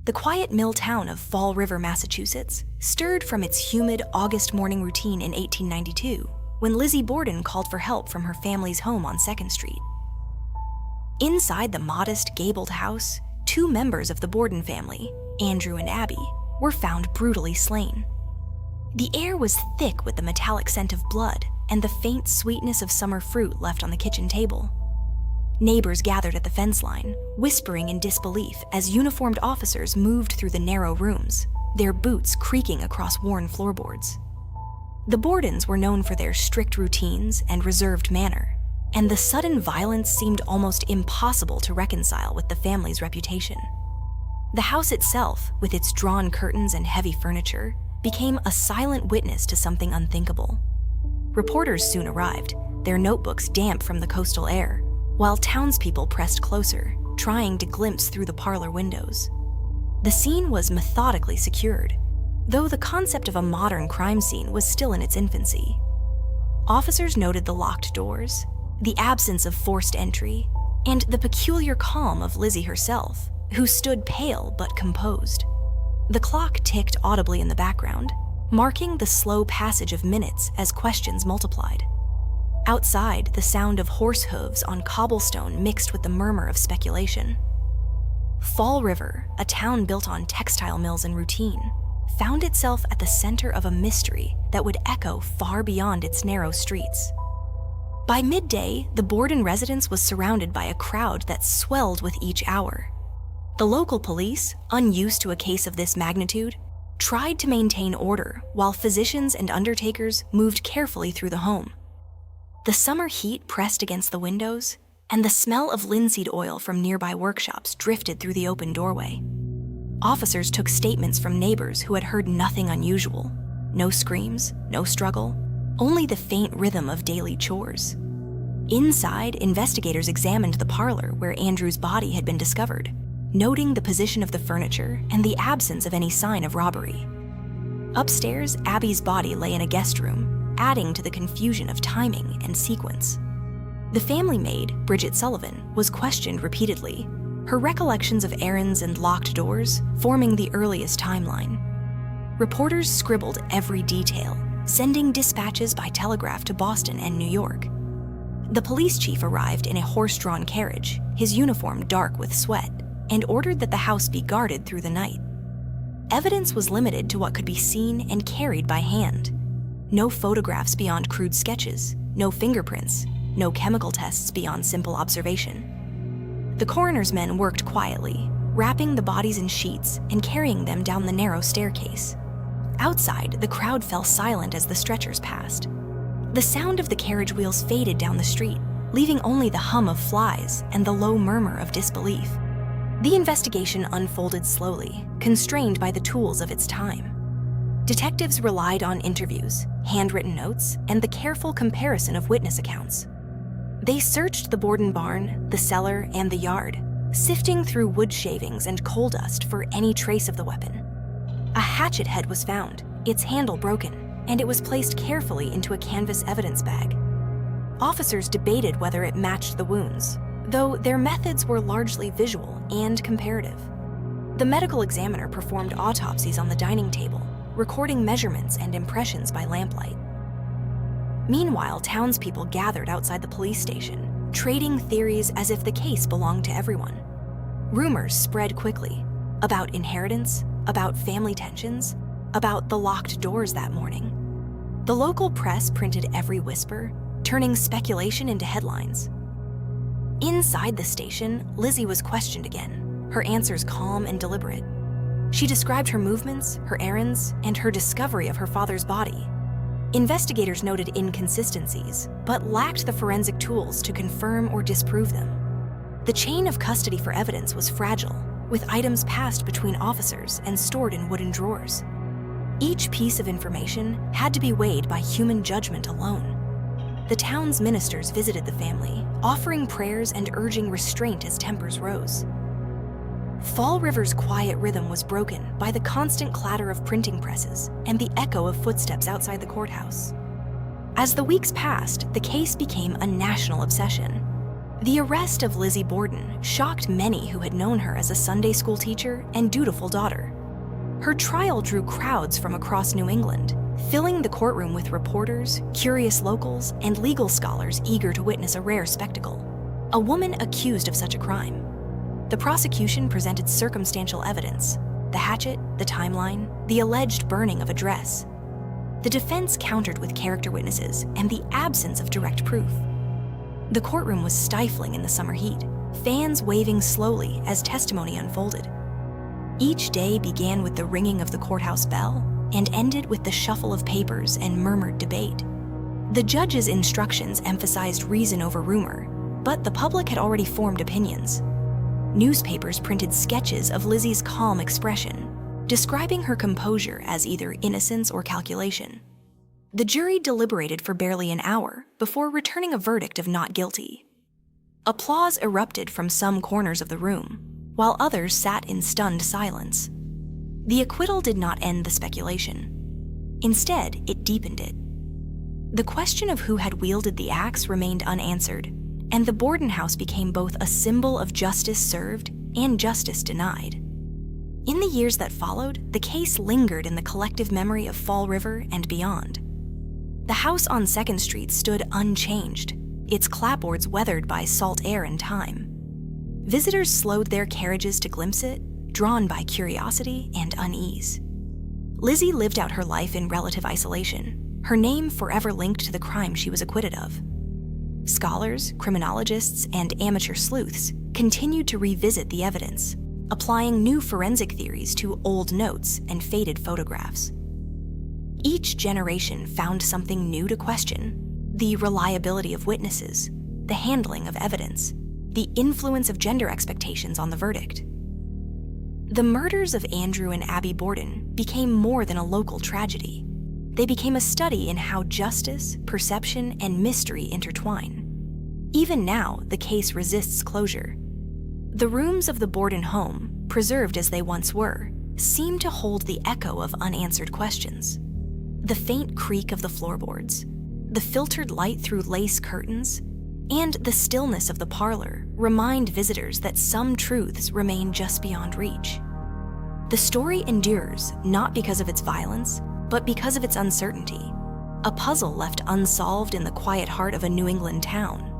The quiet mill town of Fall River, Massachusetts, stirred from its humid August morning routine in 1892 when Lizzie Borden called for help from her family's home on 2nd Street. Inside the modest, gabled house, 2 members of the Borden family, Andrew and Abby, were found brutally slain. The air was thick with the metallic scent of blood and the faint sweetness of summer fruit left on the kitchen table. Neighbors gathered at the fence line, whispering in disbelief as uniformed officers moved through the narrow rooms, their boots creaking across worn floorboards. The Bordens were known for their strict routines and reserved manner, and the sudden violence seemed almost impossible to reconcile with the family's reputation. The house itself, with its drawn curtains and heavy furniture, became a silent witness to something unthinkable. Reporters soon arrived, their notebooks damp from the coastal air, while townspeople pressed closer, trying to glimpse through the parlor windows. The scene was methodically secured, though the concept of a modern crime scene was still in its infancy. Officers noted the locked doors, the absence of forced entry, and the peculiar calm of Lizzie herself, who stood pale but composed. The clock ticked audibly in the background, marking the slow passage of minutes as questions multiplied. Outside, the sound of horse hooves on cobblestone mixed with the murmur of speculation. Fall River, a town built on textile mills and routine, found itself at the center of a mystery that would echo far beyond its narrow streets. By midday, the Borden residence was surrounded by a crowd that swelled with each hour. The local police, unused to a case of this magnitude, tried to maintain order while physicians and undertakers moved carefully through the home. The summer heat pressed against the windows, and the smell of linseed oil from nearby workshops drifted through the open doorway. Officers took statements from neighbors who had heard nothing unusual. No screams, no struggle, only the faint rhythm of daily chores. Inside, investigators examined the parlor where Andrew's body had been discovered, noting the position of the furniture and the absence of any sign of robbery. Upstairs, Abby's body lay in a guest room, adding to the confusion of timing and sequence. The family maid, Bridget Sullivan, was questioned repeatedly, her recollections of errands and locked doors forming the earliest timeline. Reporters scribbled every detail, sending dispatches by telegraph to Boston and New York. The police chief arrived in a horse-drawn carriage, his uniform dark with sweat, and ordered that the house be guarded through the night. Evidence was limited to what could be seen and carried by hand. No photographs beyond crude sketches, no fingerprints, no chemical tests beyond simple observation. The coroner's men worked quietly, wrapping the bodies in sheets and carrying them down the narrow staircase. Outside, the crowd fell silent as the stretchers passed. The sound of the carriage wheels faded down the street, leaving only the hum of flies and the low murmur of disbelief. The investigation unfolded slowly, constrained by the tools of its time. Detectives relied on interviews, handwritten notes, and the careful comparison of witness accounts. They searched the Borden barn, the cellar, and the yard, sifting through wood shavings and coal dust for any trace of the weapon. A hatchet head was found, its handle broken, and it was placed carefully into a canvas evidence bag. Officers debated whether it matched the wounds, though their methods were largely visual and comparative. The medical examiner performed autopsies on the dining table, recording measurements and impressions by lamplight. Meanwhile, townspeople gathered outside the police station, trading theories as if the case belonged to everyone. Rumors spread quickly about inheritance, about family tensions, about the locked doors that morning. The local press printed every whisper, turning speculation into headlines. Inside the station, Lizzie was questioned again, her answers calm and deliberate. She described her movements, her errands, and her discovery of her father's body. Investigators noted inconsistencies, but lacked the forensic tools to confirm or disprove them. The chain of custody for evidence was fragile, with items passed between officers and stored in wooden drawers. Each piece of information had to be weighed by human judgment alone. The town's ministers visited the family, offering prayers and urging restraint as tempers rose. Fall River's quiet rhythm was broken by the constant clatter of printing presses and the echo of footsteps outside the courthouse. As the weeks passed, the case became a national obsession. The arrest of Lizzie Borden shocked many who had known her as a Sunday school teacher and dutiful daughter. Her trial drew crowds from across New England, filling the courtroom with reporters, curious locals, and legal scholars eager to witness a rare spectacle. A woman accused of such a crime. The prosecution presented circumstantial evidence: the hatchet, the timeline, the alleged burning of a dress. The defense countered with character witnesses and the absence of direct proof. The courtroom was stifling in the summer heat, fans waving slowly as testimony unfolded. Each day began with the ringing of the courthouse bell and ended with the shuffle of papers and murmured debate. The judge's instructions emphasized reason over rumor, but the public had already formed opinions. Newspapers printed sketches of Lizzie's calm expression, describing her composure as either innocence or calculation. The jury deliberated for barely an hour before returning a verdict of not guilty. Applause erupted from some corners of the room, while others sat in stunned silence. The acquittal did not end the speculation. Instead, it deepened it. The question of who had wielded the axe remained unanswered, and the Borden house became both a symbol of justice served and justice denied. In the years that followed, the case lingered in the collective memory of Fall River and beyond. The house on 2nd Street stood unchanged, its clapboards weathered by salt air and time. Visitors slowed their carriages to glimpse it, drawn by curiosity and unease. Lizzie lived out her life in relative isolation, her name forever linked to the crime she was acquitted of. Scholars, criminologists, and amateur sleuths continued to revisit the evidence, applying new forensic theories to old notes and faded photographs. Each generation found something new to question: the reliability of witnesses, the handling of evidence, the influence of gender expectations on the verdict. The murders of Andrew and Abby Borden became more than a local tragedy. They became a study in how justice, perception, and mystery intertwine. Even now, the case resists closure. The rooms of the Borden home, preserved as they once were, seem to hold the echo of unanswered questions. The faint creak of the floorboards, the filtered light through lace curtains, and the stillness of the parlor remind visitors that some truths remain just beyond reach. The story endures not because of its violence, but because of its uncertainty, a puzzle left unsolved in the quiet heart of a New England town.